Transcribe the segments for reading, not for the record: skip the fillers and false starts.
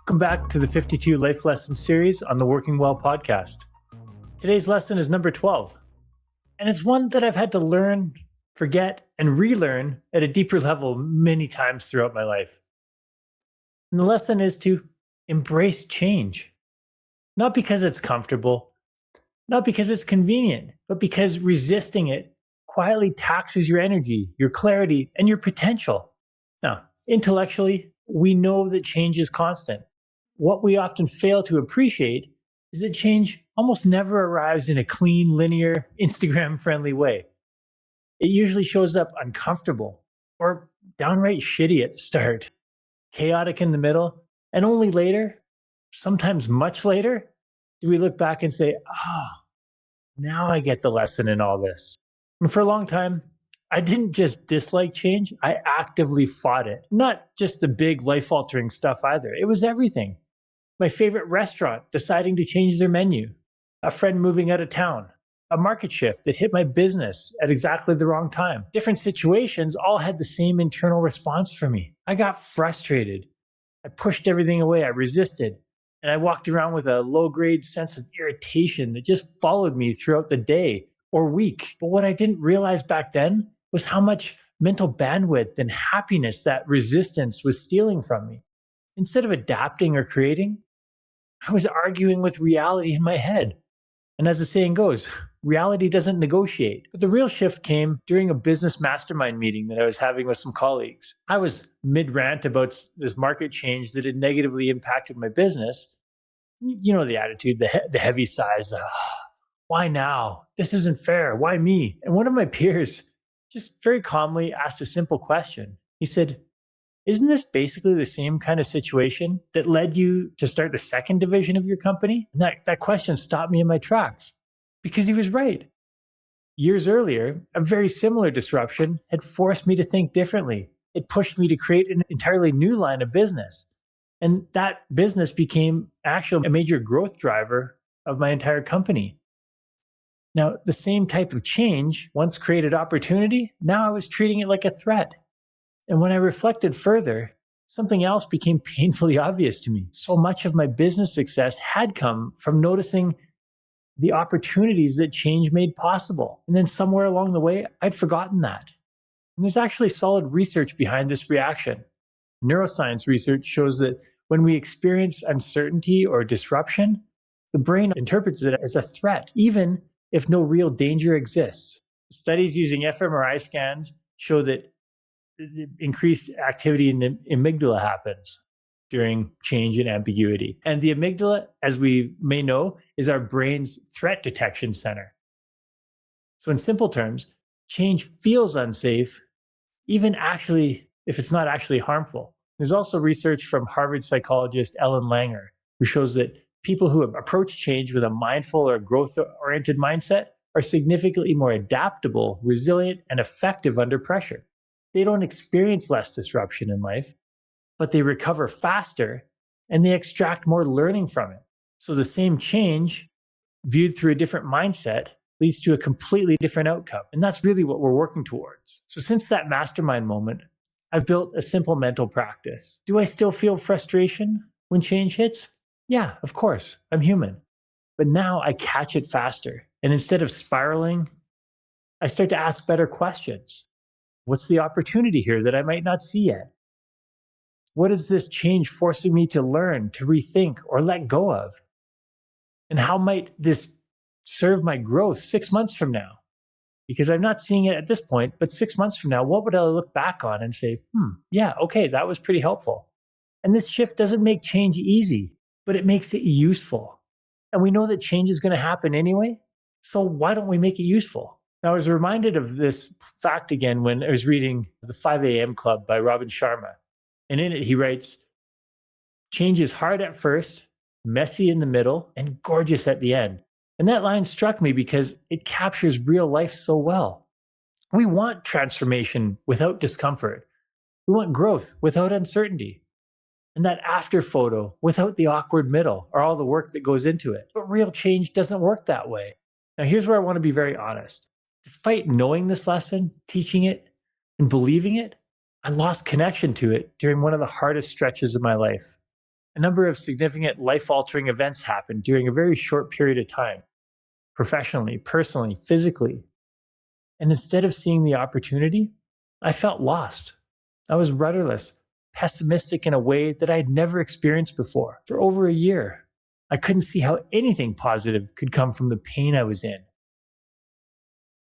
Welcome back to the 52 Life Lessons series on the Working Well podcast. Today's lesson is number 12, and it's one that I've had to learn, forget, and relearn at a deeper level many times throughout my life. And the lesson is to embrace change, not because it's comfortable, not because it's convenient, but because resisting it quietly taxes your energy, your clarity, and your potential. Now, intellectually, we know that change is constant. What we often fail to appreciate is that change almost never arrives in a clean, linear, Instagram-friendly way. It usually shows up uncomfortable or downright shitty at the start, chaotic in the middle, and only later, sometimes much later, do we look back and say, oh, now I get the lesson in all this. And for a long time, I didn't just dislike change, I actively fought it. Not just the big life-altering stuff either. It was everything. My favorite restaurant deciding to change their menu, a friend moving out of town, a market shift that hit my business at exactly the wrong time. Different situations all had the same internal response for me. I got frustrated. I pushed everything away. I resisted. And I walked around with a low-grade sense of irritation that just followed me throughout the day or week. But what I didn't realize back then was how much mental bandwidth and happiness that resistance was stealing from me. Instead of adapting or creating, I was arguing with reality in my head. And as the saying goes, reality doesn't negotiate. But the real shift came during a business mastermind meeting that I was having with some colleagues. I was mid-rant about this market change that had negatively impacted my business. You know the attitude, the heavy sighs. Why now? This isn't fair. Why me? And one of my peers just very calmly asked a simple question. He said, isn't this basically the same kind of situation that led you to start the second division of your company? And that question stopped me in my tracks because he was right. Years earlier, a very similar disruption had forced me to think differently. It pushed me to create an entirely new line of business. And that business became actually a major growth driver of my entire company. Now, the same type of change once created opportunity. Now I was treating it like a threat. And when I reflected further, something else became painfully obvious to me. So much of my business success had come from noticing the opportunities that change made possible. And then somewhere along the way, I'd forgotten that. And there's actually solid research behind this reaction. Neuroscience research shows that when we experience uncertainty or disruption, the brain interprets it as a threat, even if no real danger exists. Studies using fMRI scans show that increased activity in the amygdala happens during change and ambiguity. And the amygdala, as we may know, is our brain's threat detection center. So in simple terms, change feels unsafe, even actually if it's not actually harmful. There's also research from Harvard psychologist Ellen Langer, who shows that people who approach change with a mindful or growth-oriented mindset are significantly more adaptable, resilient, and effective under pressure. They don't experience less disruption in life, but they recover faster and they extract more learning from it. So the same change, viewed through a different mindset, leads to a completely different outcome. And that's really what we're working towards. So since that mastermind moment, I've built a simple mental practice. Do I still feel frustration when change hits? Yeah, of course, I'm human. But now I catch it faster. And instead of spiraling, I start to ask better questions. What's the opportunity here that I might not see yet? What is this change forcing me to learn, to rethink, or let go of? And how might this serve my growth 6 months from now? Because I'm not seeing it at this point, but 6 months from now, what would I look back on and say, yeah, okay, that was pretty helpful. And this shift doesn't make change easy, but it makes it useful. And we know that change is going to happen anyway, so why don't we make it useful? Now, I was reminded of this fact again when I was reading The 5 a.m. Club by Robin Sharma. And in it, he writes, change is hard at first, messy in the middle, and gorgeous at the end. And that line struck me because it captures real life so well. We want transformation without discomfort. We want growth without uncertainty. And that after photo without the awkward middle or all the work that goes into it. But real change doesn't work that way. Now, here's where I want to be very honest. Despite knowing this lesson, teaching it, and believing it, I lost connection to it during one of the hardest stretches of my life. A number of significant life-altering events happened during a very short period of time, professionally, personally, physically. And instead of seeing the opportunity, I felt lost. I was rudderless, pessimistic in a way that I had never experienced before. For over a year, I couldn't see how anything positive could come from the pain I was in.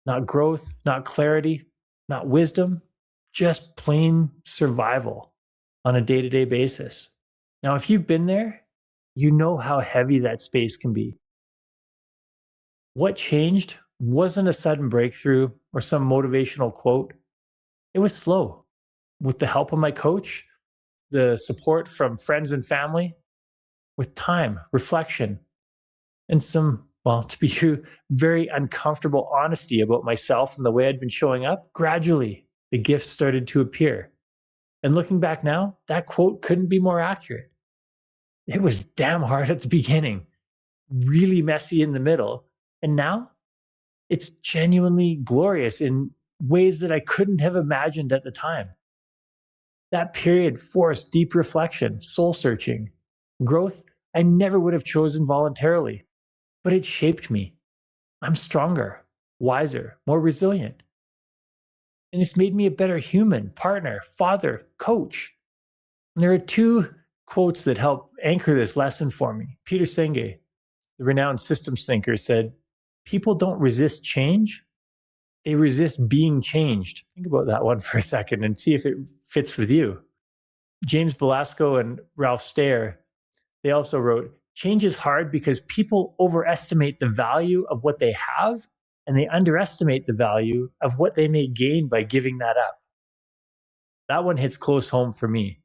Not growth, not clarity, not wisdom, just plain survival on a day-to-day basis. Now, if you've been there, you know how heavy that space can be. What changed wasn't a sudden breakthrough or some motivational quote. It was slow. With the help of my coach, the support from friends and family, with time, reflection, and some, well, to be true, very uncomfortable honesty about myself and the way I'd been showing up, gradually the gifts started to appear. And looking back now, that quote couldn't be more accurate. It was damn hard at the beginning, really messy in the middle, and now it's genuinely glorious in ways that I couldn't have imagined at the time. That period forced deep reflection, soul searching, growth I never would have chosen voluntarily, but it shaped me. I'm stronger, wiser, more resilient. And it's made me a better human, partner, father, coach. And there are two quotes that help anchor this lesson for me. Peter Senge, the renowned systems thinker, said, "People don't resist change, they resist being changed." Think about that one for a second and see if it fits with you. James Belasco and Ralph Steyer, they also wrote, "Change is hard because people overestimate the value of what they have and they underestimate the value of what they may gain by giving that up." That one hits close home for me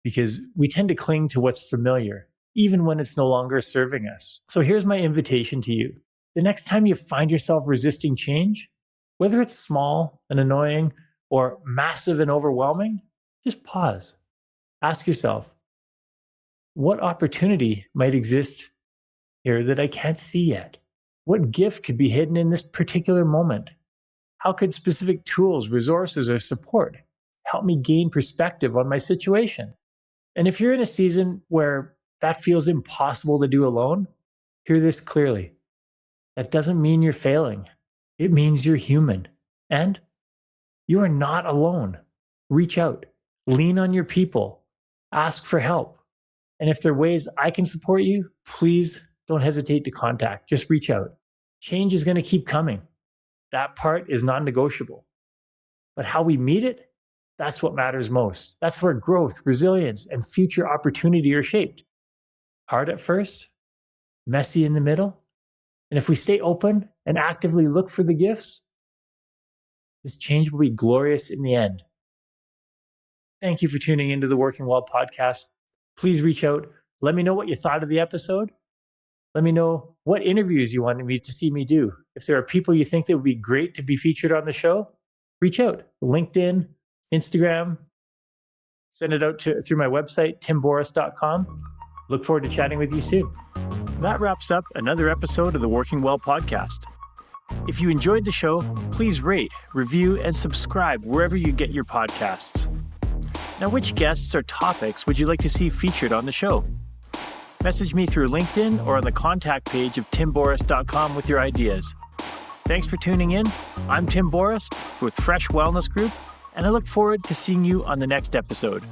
because we tend to cling to what's familiar, even when it's no longer serving us. So here's my invitation to you. The next time you find yourself resisting change, whether it's small and annoying or massive and overwhelming, just pause. Ask yourself, what opportunity might exist here that I can't see yet? What gift could be hidden in this particular moment? How could specific tools, resources, or support help me gain perspective on my situation? And if you're in a season where that feels impossible to do alone, hear this clearly. That doesn't mean you're failing. It means you're human. And you are not alone. Reach out. Lean on your people. Ask for help. And if there are ways I can support you, please don't hesitate to contact. Just reach out. Change is going to keep coming. That part is non-negotiable. But how we meet it, that's what matters most. That's where growth, resilience, and future opportunity are shaped. Hard at first, messy in the middle. And if we stay open and actively look for the gifts, this change will be glorious in the end. Thank you for tuning into the Working Well podcast. Please reach out. Let me know what you thought of the episode. Let me know what interviews you wanted me to see me do. If there are people you think that would be great to be featured on the show, reach out. LinkedIn, Instagram, send it out through my website, timborys.com. Look forward to chatting with you soon. That wraps up another episode of the Working Well podcast. If you enjoyed the show, please rate, review, and subscribe wherever you get your podcasts. Now, which guests or topics would you like to see featured on the show? Message me through LinkedIn or on the contact page of timborys.com with your ideas. Thanks for tuning in. I'm Tim Borys with Fresh Wellness Group, and I look forward to seeing you on the next episode.